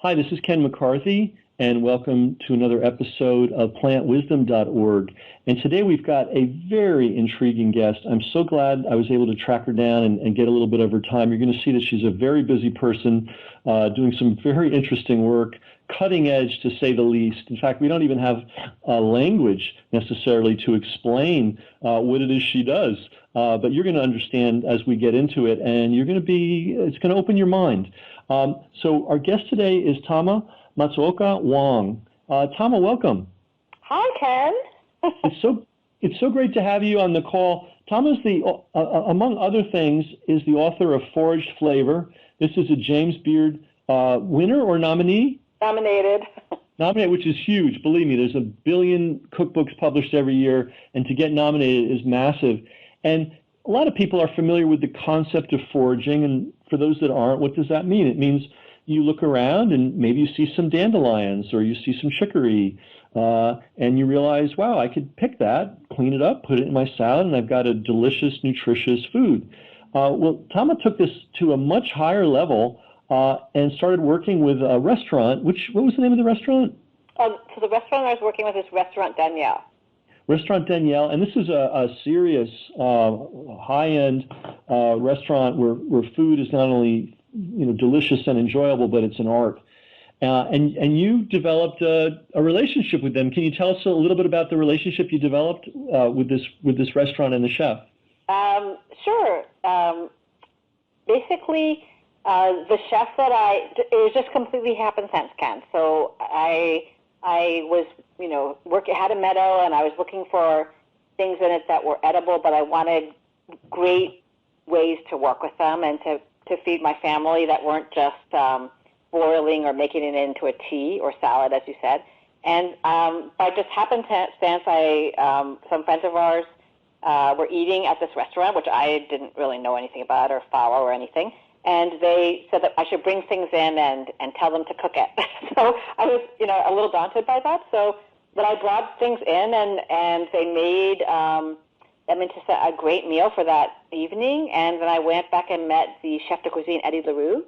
Hi, this is Ken McCarthy, and welcome to another episode of plantwisdom.org. And today we've got a very intriguing guest. I'm so glad I was able to track her down and get a little bit of her time. You're going to see that she's a very busy person, doing some very interesting work, cutting edge to say the least. In fact, we don't even have a language necessarily to explain what it is she does. But you're going to understand as we get into it, and it's going to open your mind. So our guest today is Tama Matsuoka Wong. Tama, welcome. Hi, Ken. It's so great to have you on the call. Tama is among other things, is the author of Foraged Flavor. This is a James Beard winner or nominee? Nominated. Nominated, which is huge. Believe me, there's 1 billion cookbooks published every year, and to get nominated is massive. And a lot of people are familiar with the concept of foraging, and for those that aren't, what does that mean? It means you look around and maybe you see some dandelions or you see some chicory, and you realize, wow, I could pick that, clean it up, put it in my salad, and I've got a delicious, nutritious food. Well, Tama took this to a much higher level and started working with a restaurant. What was the name of the restaurant? So the restaurant I was working with is Restaurant Danielle. Restaurant Danielle, and this is a serious high-end restaurant where food is not only delicious and enjoyable, but it's an art. And you developed a relationship with them. Can you tell us a little bit about the relationship you developed with this restaurant and the chef? Sure. Basically, the chef it was just completely happenstance, Ken. So I was, had a meadow, and I was looking for things in it that were edible, but I wanted great ways to work with them and to feed my family that weren't just boiling or making it into a tea or salad, as you said. And by just happenstance, some friends of ours were eating at this restaurant, which I didn't really know anything about or follow or anything. And they said that I should bring things in and tell them to cook it. So I was, a little daunted by that. But I brought things in, and they made them into a great meal for that evening. And then I went back and met the chef de cuisine, Eddie LaRue.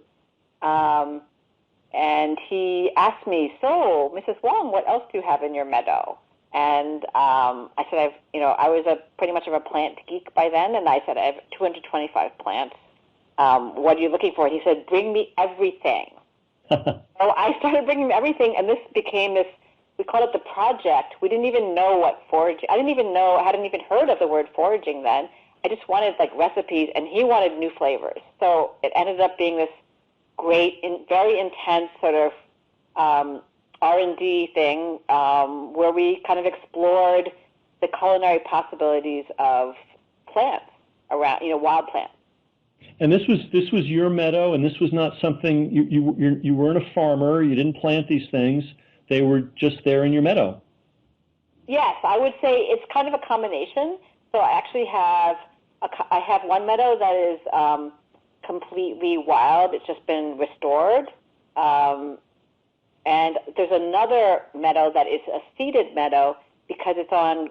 And he asked me, "So, Mrs. Wong, what else do you have in your meadow?" And I said, I was pretty much of a plant geek by then, and I said, I have 225 plants. What are you looking for? He said, "Bring me everything." So I started bringing him everything, and this became this, we called it the project. We didn't even know what foraging, I hadn't even heard of the word foraging then. I just wanted recipes, and he wanted new flavors. So it ended up being this great, very intense sort of R&D thing where we kind of explored the culinary possibilities of plants around, wild plants. And this was your meadow, and this was not something you weren't a farmer. You didn't plant these things; they were just there in your meadow. Yes, I would say it's kind of a combination. So I actually have one meadow that is completely wild. It's just been restored, and there's another meadow that is a seeded meadow because it's on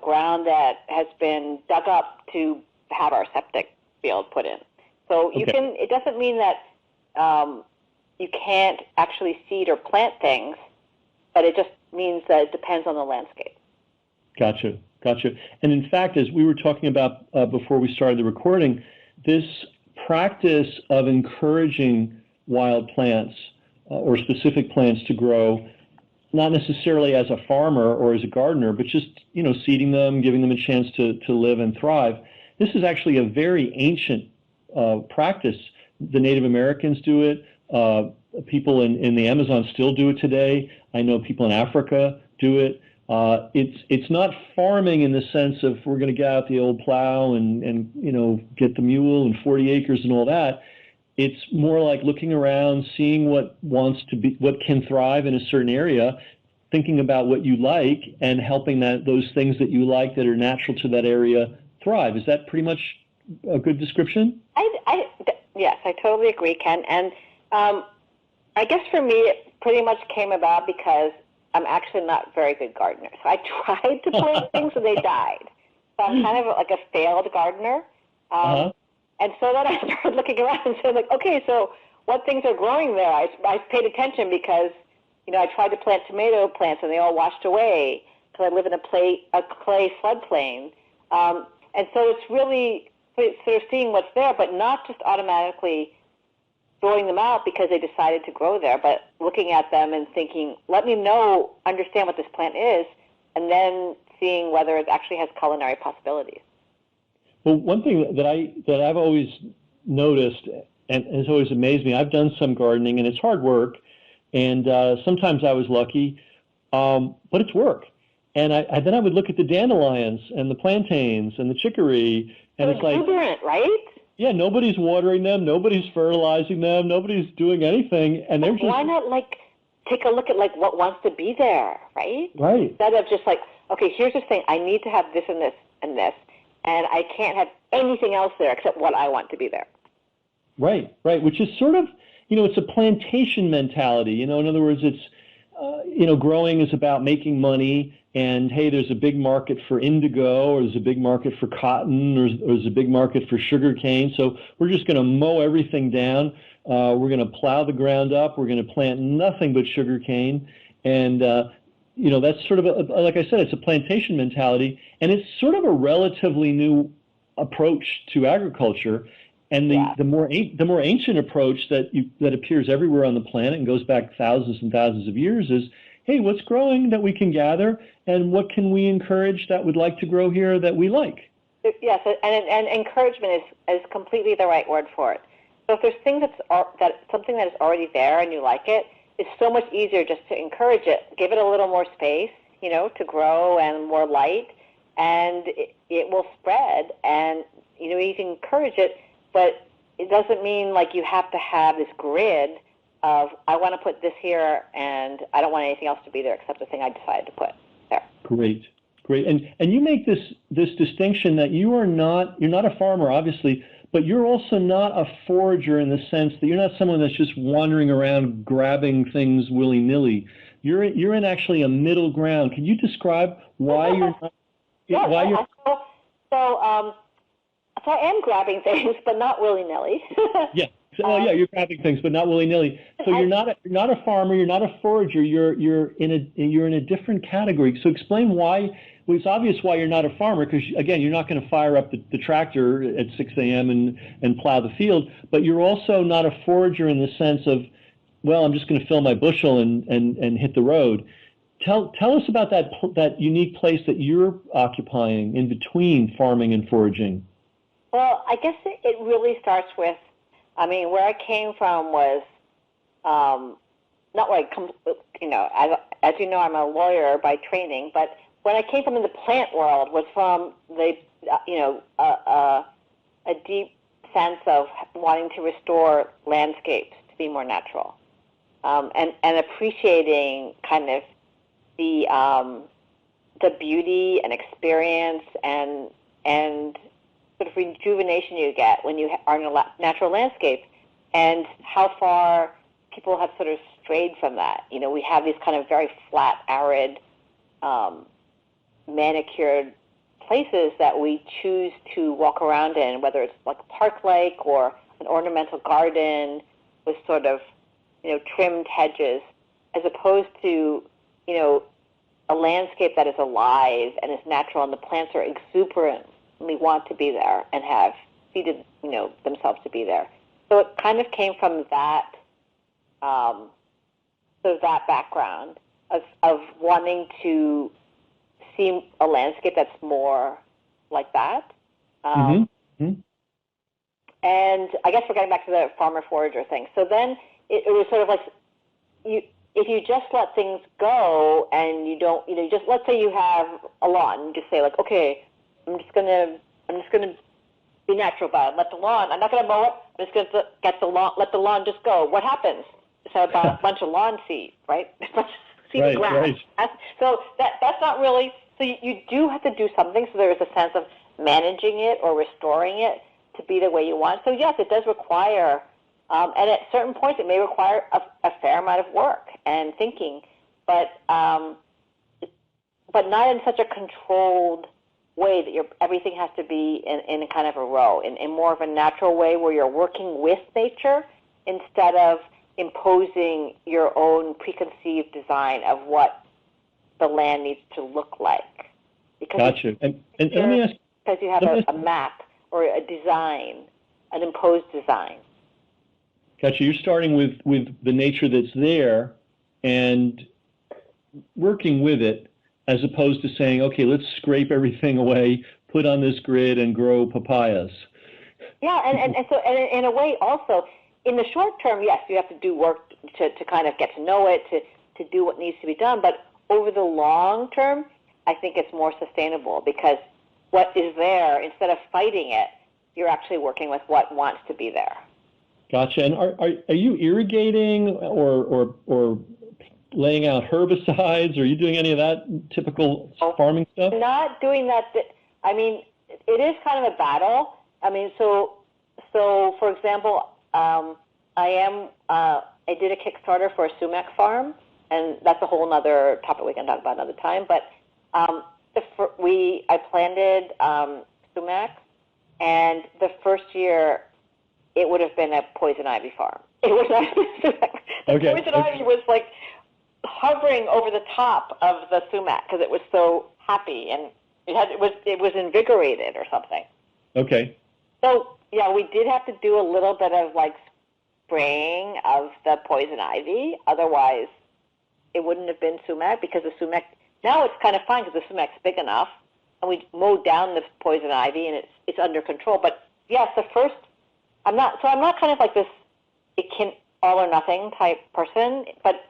ground that has been dug up to have our septic field put in. So it doesn't mean that you can't actually seed or plant things, but it just means that it depends on the landscape. Gotcha. And in fact, as we were talking about before we started the recording, this practice of encouraging wild plants or specific plants to grow, not necessarily as a farmer or as a gardener, but just, seeding them, giving them a chance to live and thrive. This is actually a very ancient practice. The Native Americans do it. People in the Amazon still do it today. I know people in Africa do it. It's not farming in the sense of we're going to get out the old plow and get the mule and 40 acres and all that. It's more like looking around, seeing what can thrive in a certain area, thinking about what you like, and helping those things that you like that are natural to that area thrive. Is that pretty much a good description? Yes, I totally agree, Ken. And I guess for me, it pretty much came about because I'm actually not a very good gardener. So I tried to plant things and they died. So I'm kind of like a failed gardener. And so then I started looking around and saying, okay, so what things are growing there. I paid attention because, I tried to plant tomato plants and they all washed away because I live in a clay floodplain. And so it's really sort of seeing what's there, but not just automatically throwing them out because they decided to grow there, but looking at them and thinking, let me understand what this plant is, and then seeing whether it actually has culinary possibilities. Well, one thing that I've always noticed and has always amazed me, I've done some gardening, and it's hard work, and sometimes I was lucky, but it's work. And then I would look at the dandelions and the plantains and the chicory, and it's like exuberant, right? Yeah, nobody's watering them, nobody's fertilizing them, nobody's doing anything, and they're just. Why not take a look at what wants to be there, right? Right. Instead of just okay, here's this thing, I need to have this and this and this, and I can't have anything else there except what I want to be there. Right, which is sort of, it's a plantation mentality. In other words, it's, growing is about making money, and hey, there's a big market for indigo, or there's a big market for cotton, or there's a big market for sugar cane. So we're just going to mow everything down. We're going to plow the ground up. We're going to plant nothing but sugar cane. And, that's sort of, like I said, it's a plantation mentality. And it's sort of a relatively new approach to agriculture. And the more ancient approach that appears everywhere on the planet and goes back thousands and thousands of years is, hey, what's growing that we can gather, and what can we encourage that would like to grow here that we like? Yes, and encouragement is completely the right word for it. So if there's things something that is already there and you like it, it's so much easier just to encourage it, give it a little more space, to grow and more light, and it will spread. And you can encourage it, but it doesn't mean you have to have this grid of, I want to put this here and I don't want anything else to be there except the thing I decided to put there. Great. And you make this distinction that you're not a farmer, obviously, but you're also not a forager in the sense that you're not someone that's just wandering around grabbing things willy-nilly. You're in actually a middle ground. Can you describe why you're not? So I am grabbing things, but not willy-nilly. Yeah. You're grabbing things, but not willy-nilly. So you're not a farmer. You're not a forager. You're in a different category. So explain why. Well, it's obvious why you're not a farmer, because again, you're not going to fire up the tractor at 6 a.m. and plow the field. But you're also not a forager in the sense of, well, I'm just going to fill my bushel and hit the road. Tell us about that unique place that you're occupying in between farming and foraging. Well, I guess it really starts with, where I came from was not where I come, as you know, I'm a lawyer by training, but when I came from in the plant world was from a deep sense of wanting to restore landscapes to be more natural, and appreciating kind of the beauty and experience and sort of rejuvenation you get when you are in a natural landscape, and how far people have sort of strayed from that. We have these kind of very flat, arid, manicured places that we choose to walk around in, whether it's like a park-like or an ornamental garden with sort of, trimmed hedges, as opposed to, a landscape that is alive and is natural, and the plants are exuberant. We want to be there and have seeded, themselves to be there. So it kind of came from that, sort of that background of wanting to see a landscape that's more like that. And I guess we're getting back to the farmer-forager thing. So then it was sort of like if you just let things go and you don't, just let's say you have a lawn, you just say okay, I'm just gonna be natural about it. Let the lawn. I'm not gonna mow it. I'm just gonna let the lawn just go. What happens? So about a bunch of lawn seed, right? Seed grass. Right. So that's not really. So you do have to do something. So there is a sense of managing it or restoring it to be the way you want. So yes, it does require, and at certain points it may require a fair amount of work and thinking, but not in such a controlled way that everything has to be in kind of a row, in more of a natural way where you're working with nature instead of imposing your own preconceived design of what the land needs to look like. Because gotcha. And let me ask, because you have a map or a design, an imposed design. gotcha. You're starting with the nature that's there and working with it, as opposed to saying, okay, let's scrape everything away, put on this grid, and grow papayas. Yeah, and so in a way also, in the short term, yes, you have to do work to kind of get to know it, to do what needs to be done. But over the long term, I think it's more sustainable because what is there, instead of fighting it, you're actually working with what wants to be there. Gotcha. And are you irrigating or laying out herbicides? Are you doing any of that typical farming stuff? Not doing that. I mean, it is kind of a battle. I mean, so for example, I did a Kickstarter for a sumac farm, and that's a whole other topic we can talk about another time. But I planted sumac, and the first year it would have been a poison ivy farm. It was not sumac. The poison ivy was like hovering over the top of the sumac because it was so happy and it was invigorated or something. Okay. So yeah, we did have to do a little bit of like spraying of the poison ivy. Otherwise, it wouldn't have been sumac because the sumac. Now it's kind of fine because the sumac's big enough, and we mowed down the poison ivy and it's under control. But yes, the first. I'm not kind of like this. It can all or nothing type person, but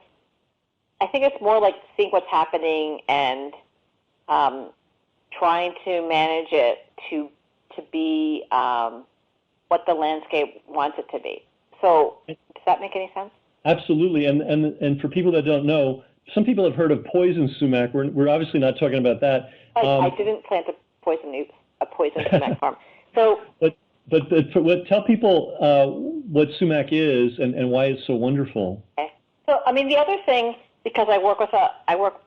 I think it's more like seeing what's happening and trying to manage it to be what the landscape wants it to be. So does that make any sense? Absolutely. And for people that don't know, some people have heard of poison sumac. We're obviously not talking about that. I didn't plant a poison sumac farm. So, but tell people what sumac is and why it's so wonderful. Okay. So I mean, the other thing, because I work with a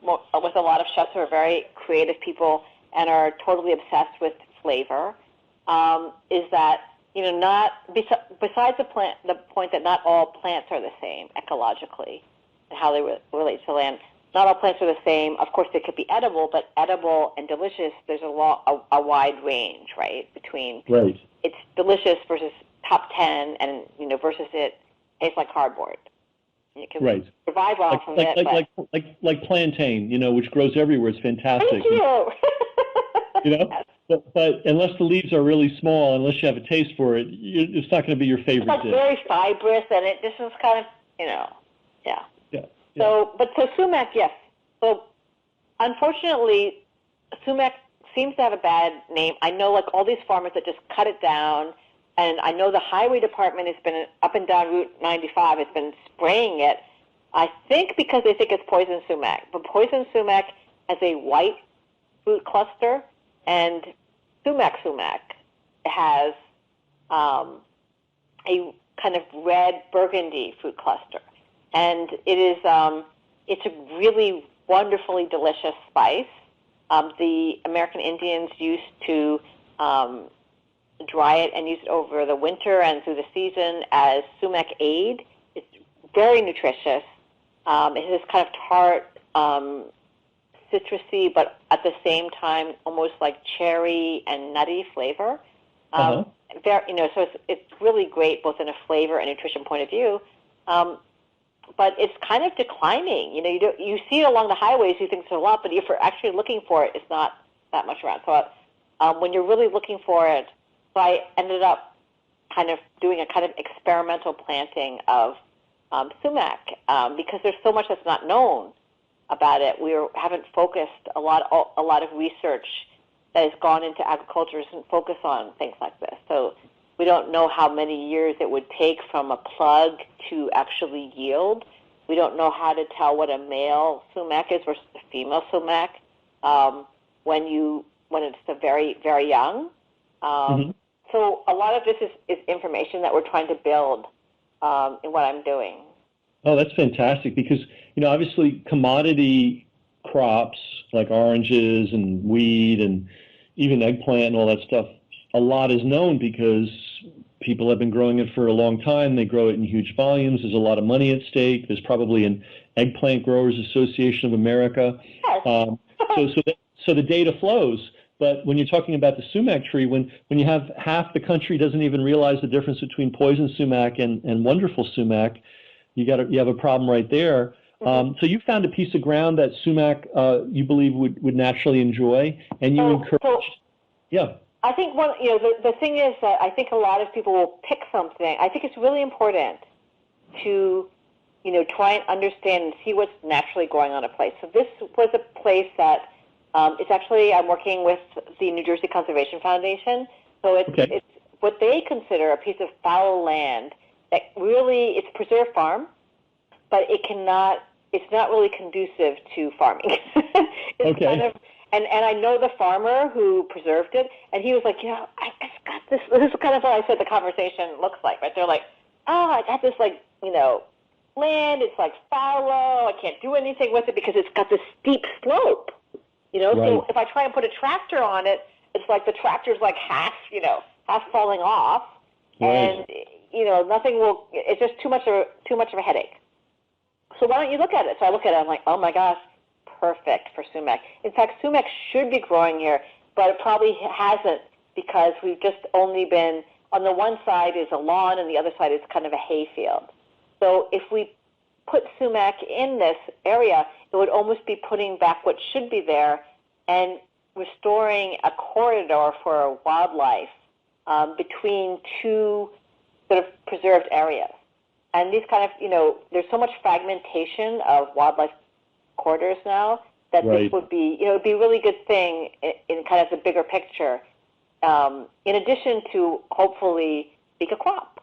lot of chefs who are very creative people and are totally obsessed with flavor, is that not besides the point that not all plants are the same ecologically and how they relate to land. Not all plants are the same. Of course, they could be edible, but edible and delicious, there's a wide range, right? Between it's delicious versus top 10, and versus it tastes like cardboard. You can survive off of it. Like plantain, which grows everywhere. It's fantastic. Thank you. But unless the leaves are really small, unless you have a taste for it, it's not going to be your favorite dish. It's very fibrous, and this is kind of, yeah. So sumac, yes. So unfortunately, sumac seems to have a bad name. I know like all these farmers that just cut it down, and I know the highway department has been up and down Route 95 has been spraying it. I think because they think it's poison sumac. But poison sumac has a white fruit cluster, and sumac has a kind of red burgundy fruit cluster. And it is it's a really wonderfully delicious spice. The American Indians used to dry it and use it over the winter and through the season as sumac aid. It's very nutritious. It is kind of tart, citrusy, but at the same time almost like cherry and nutty flavor. So it's really great both in a flavor and nutrition point of view. But it's kind of declining. You see it along the highways, you think there's a lot, but if you're actually looking for it, it's not that much around. So when you're really looking for it, so I ended up kind of doing a kind of experimental planting of sumac because there's so much that's not known about it. We haven't focused a lot of research that has gone into agriculture doesn't focus on things like this. So we don't know how many years it would take from a plug to actually yield. We don't know how to tell what a male sumac is versus a female sumac when it's very, very young. So a lot of this is information that we're trying to build in what I'm doing. Oh, that's fantastic because, obviously commodity crops like oranges and wheat and even eggplant and all that stuff, a lot is known because People have been growing it for a long time. They grow it in huge volumes. There's a lot of money at stake. There's probably an Eggplant Growers Association of America. Yes. So the data flows. But when you're talking about the sumac tree, when you have half the country doesn't even realize the difference between poison sumac and wonderful sumac, you have a problem right there. So you found a piece of ground that sumac you believe would naturally enjoy, and you encouraged. Yeah. I think the thing is that I think a lot of people will pick something. I think it's really important to, try and understand and see what's naturally growing on a place. So this was a place that it's actually, I'm working with the New Jersey Conservation Foundation. So it's what they consider a piece of fallow land that really, it's preserved farm, but it's not really conducive to farming. And I know the farmer who preserved it, and he was like, I've got this. This is kind of what I said the conversation looks like, right? They're like, I got this, land. It's like fallow. I can't do anything with it because it's got this steep slope. Right. So if I try and put a tractor on it, it's like the tractor's like half falling off, right. And nothing will. It's just too much of a headache. So why don't you look at it? So I look at it. I'm like, oh my gosh. Perfect for sumac. In fact, sumac should be growing here, but it probably hasn't because we've just only been, on the one side is a lawn and the other side is kind of a hay field. So if we put sumac in this area, it would almost be putting back what should be there and restoring a corridor for wildlife between two sort of preserved areas. And these kind of, there's so much fragmentation of wildlife corridors now that This would be, it'd be a really good thing in kind of the bigger picture, in addition to hopefully make a crop.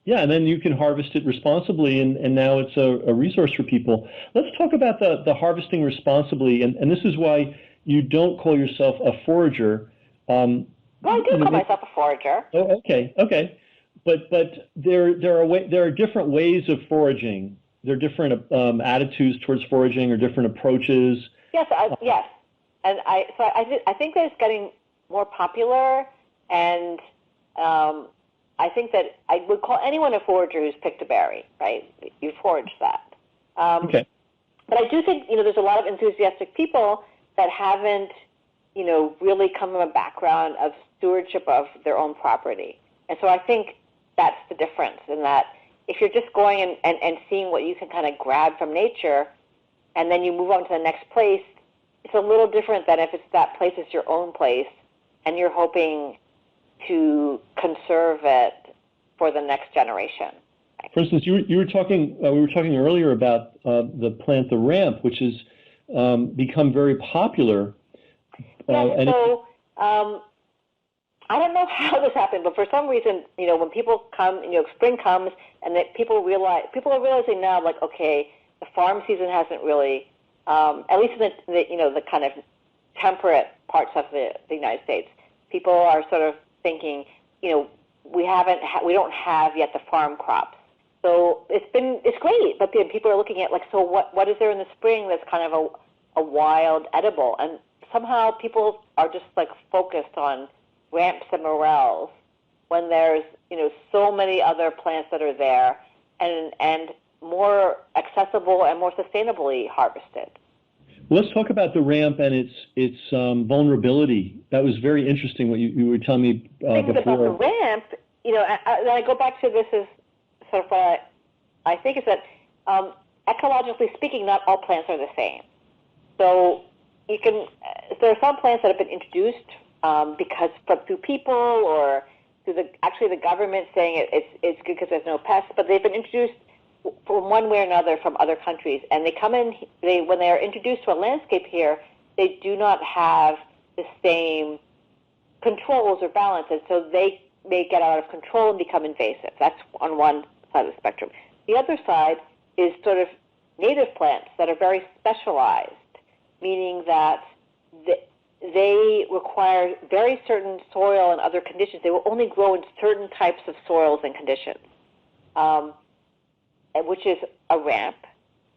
Yeah, and then you can harvest it responsibly, and now it's a resource for people. Let's talk about the harvesting responsibly, and this is why you don't call yourself a forager. Well, I do call myself a forager. Oh, okay. But there are different ways of foraging. There are different attitudes towards foraging or different approaches. Yes, yes, and I think that it's getting more popular, and I think that I would call anyone a forager who's picked a berry. Right, you forage that. Okay. But I do think there's a lot of enthusiastic people that haven't really come from a background of stewardship of their own property, and so I think that's the difference in that. If you're just going and seeing what you can kind of grab from nature, and then you move on to the next place, it's a little different than if that place is your own place, and you're hoping to conserve it for the next generation. For instance, we were talking earlier about the plant, the ramp, which has become very popular. I don't know how this happened, but for some reason, when people come, spring comes, and that people are realizing now, like, okay, the farm season hasn't really, at least in the kind of temperate parts of the United States, people are sort of thinking, we don't have yet the farm crops. So it's great, but then people are looking at, like, so what is there in the spring that's kind of a wild edible? And somehow people are just, like, focused on ramps and morels when there's so many other plants that are there and more accessible and more sustainably harvested. Well, let's talk about the ramp and its vulnerability. That was very interesting what you were telling me before. About the ramp, I go back to this as sort of what I think is that ecologically speaking, not all plants are the same. So there are some plants that have been introduced because through people or through the government saying it's good because there's no pests, but they've been introduced from one way or another from other countries, and they come in. When they are introduced to a landscape here, they do not have the same controls or balances, so they may get out of control and become invasive. That's on one side of the spectrum. The other side is sort of native plants that are very specialized, meaning that they require very certain soil and other conditions. They will only grow in certain types of soils and conditions, which is a ramp.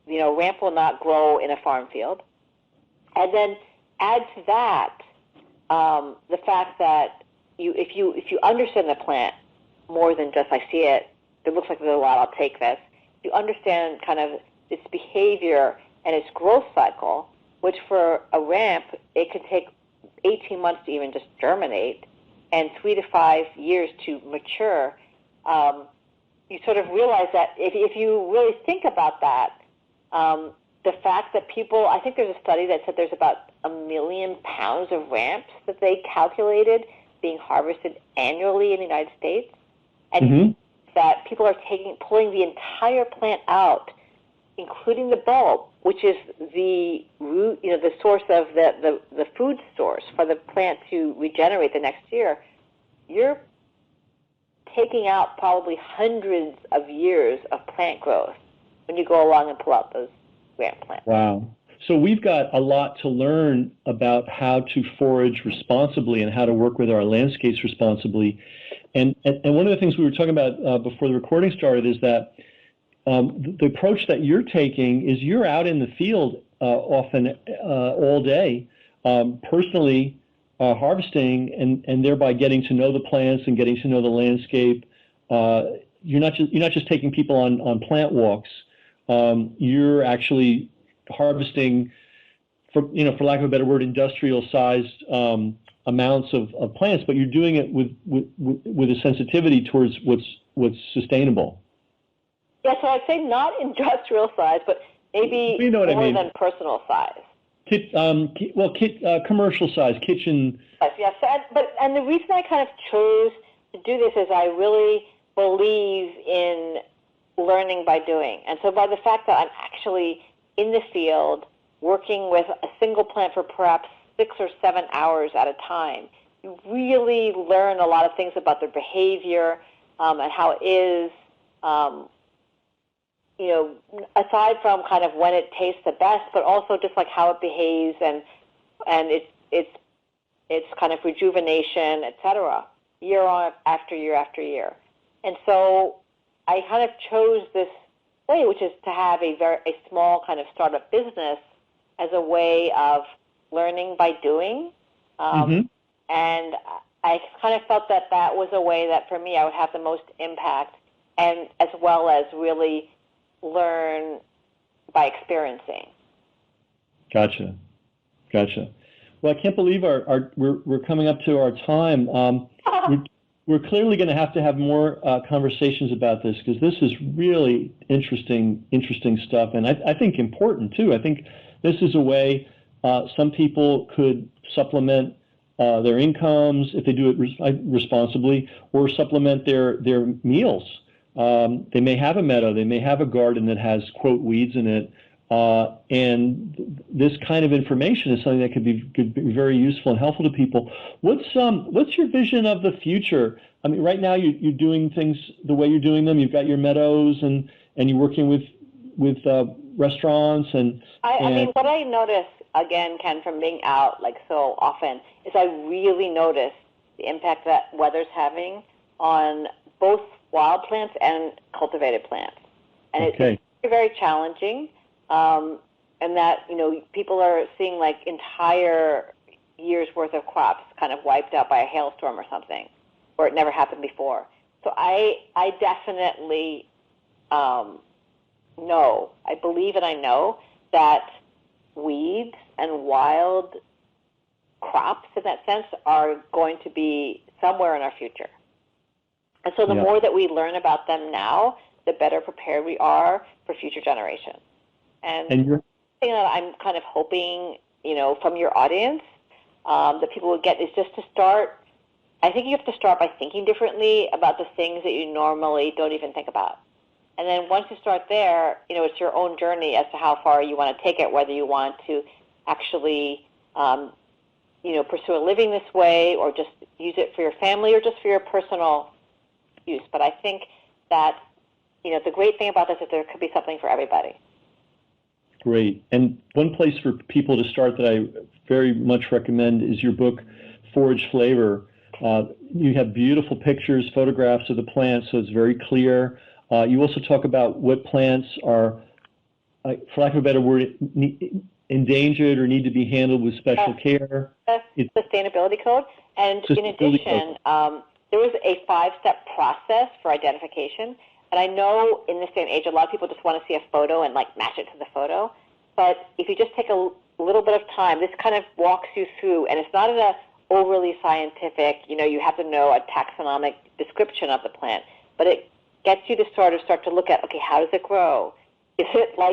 Ramp will not grow in a farm field. And then add to that the fact that if you understand the plant more than just I see it, it looks like there's a lot, I'll take this. You understand kind of its behavior and its growth cycle, which for a ramp, it can take 18 months to even just germinate and 3 to 5 years to mature. You sort of realize that if you really think about that, the fact that people, I think there's a study that said there's about 1 million pounds of ramps that they calculated being harvested annually in the United States, and that people are pulling the entire plant out, including the bulb, which is the root, the source of the food source for the plant to regenerate the next year. You're taking out probably hundreds of years of plant growth when you go along and pull out those ramp plants. Wow. So we've got a lot to learn about how to forage responsibly and how to work with our landscapes responsibly. And one of the things we were talking about before the recording started is that the approach that you're taking is you're out in the field often all day, personally harvesting and thereby getting to know the plants and getting to know the landscape. You're not just taking people on plant walks. You're actually harvesting, for lack of a better word, industrial-sized amounts of plants, but you're doing it with a sensitivity towards what's sustainable. Yeah, so I'd say not industrial size, but maybe more than personal size. Commercial size, kitchen. Yes, and the reason I kind of chose to do this is I really believe in learning by doing. And so by the fact that I'm actually in the field working with a single plant for perhaps 6 or 7 hours at a time, you really learn a lot of things about their behavior and how it is, aside from kind of when it tastes the best, but also just like how it behaves and its kind of rejuvenation, et cetera, year on after year after year. And so I kind of chose this way, which is to have a small kind of startup business as a way of learning by doing. And I kind of felt that was a way that for me I would have the most impact, and as well as really learn by experiencing. Gotcha. Well, I can't believe we're coming up to our time. We're clearly going to have more conversations about this, because this is really interesting stuff, and I think important too. I think this is a way some people could supplement their incomes if they do it responsibly, or supplement their meals. They may have a meadow, they may have a garden that has, quote, weeds in it, and this kind of information is something that could be very useful and helpful to people. What's your vision of the future? I mean, right now you're doing things the way you're doing them. You've got your meadows, and you're working with restaurants I mean, what I notice again, Ken, from being out like so often, is I really notice the impact that weather's having on both wild plants and cultivated plants, and it's very, very challenging. And that, people are seeing like entire years worth of crops kind of wiped out by a hailstorm or something, where it never happened before. So I definitely know, I believe and I know that weeds and wild crops in that sense are going to be somewhere in our future. And so the more that we learn about them now, the better prepared we are for future generations. And the thing that I'm kind of hoping, from your audience, that people will get is just to start. I think you have to start by thinking differently about the things that you normally don't even think about. And then once you start there, it's your own journey as to how far you want to take it, whether you want to actually, pursue a living this way, or just use it for your family, or just for your personal use. But I think that, the great thing about this is there could be something for everybody. Great. And one place for people to start that I very much recommend is your book, Forage Flavor. You have beautiful pictures, photographs of the plants, so it's very clear. You also talk about what plants are, for lack of a better word, endangered or need to be handled with special care. Sustainability code. And in addition, there was a 5-step process for identification. And I know in this day and age, a lot of people just want to see a photo and like match it to the photo. But if you just take a little bit of time, this kind of walks you through, and it's not in a overly scientific, you have to know a taxonomic description of the plant, but it gets you to start to look at, okay, how does it grow? People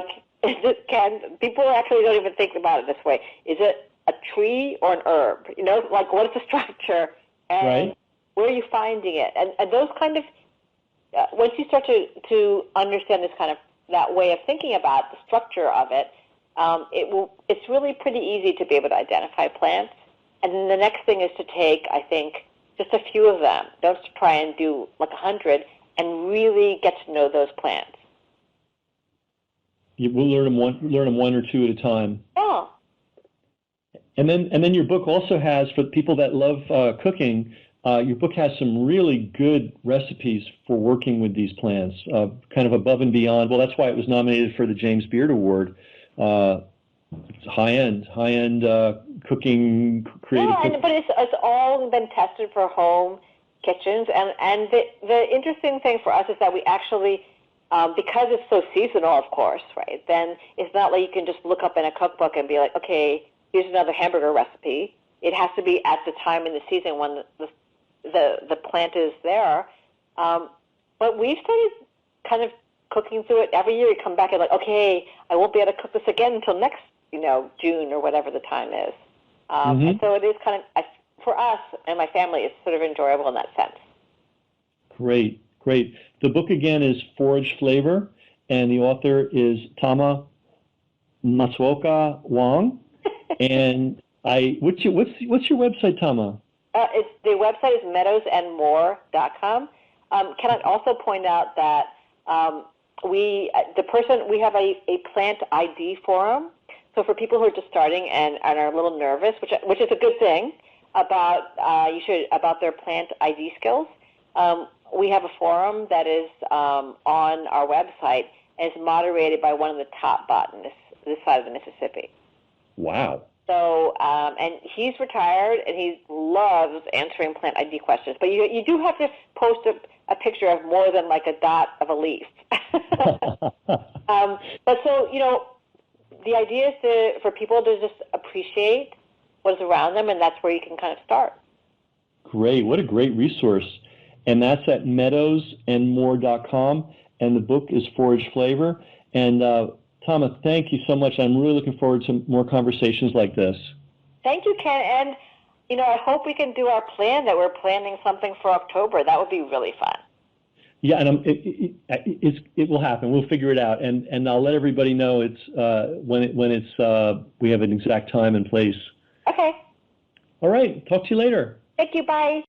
actually don't even think about it this way. Is it a tree or an herb? Like what is the structure? And right. Where are you finding it? And those kind of, once you start to understand this kind of, that way of thinking about the structure of it, it's really pretty easy to be able to identify plants. And then the next thing is to take, I think, just a few of them. Don't try and do like 100, and really get to know those plants. We'll learn them one or two at a time. Oh. And then your book also has, for people that love cooking, your book has some really good recipes for working with these plants, kind of above and beyond. Well, that's why it was nominated for the James Beard Award. It's high-end cooking, creative cooking. But it's all been tested for home kitchens. And the interesting thing for us is that we actually, because it's so seasonal, of course, right, then it's not like you can just look up in a cookbook and be like, okay, here's another hamburger recipe. It has to be at the time in the season when the plant is there. But we've started kind of cooking through it. Every year we come back and like, okay, I won't be able to cook this again until next, June or whatever the time is. And so it is kind of, for us and my family, it's sort of enjoyable in that sense. Great. The book again is Forage Flavor, and the author is Tama Matsuoka Wong. And what's your website, Tama? The website is meadowsandmore.com. Can I also point out that we have a plant ID forum. So for people who are just starting and are a little nervous, which is a good thing about their plant ID skills, we have a forum that is on our website and is moderated by one of the top botanists this side of the Mississippi. Wow. So, and he's retired, and he loves answering plant ID questions. But you do have to post a picture of more than like a dot of a leaf. But so, the idea is for people to just appreciate what's around them, and that's where you can kind of start. Great. What a great resource. And that's at meadowsandmore.com, and the book is Forage Flavor. And Tama, thank you so much. I'm really looking forward to more conversations like this. Thank you, Ken. And, I hope we can do our plan, that we're planning something for October. That would be really fun. Yeah, and it will happen. We'll figure it out, and I'll let everybody know we have an exact time and place. Okay. All right. Talk to you later. Thank you. Bye.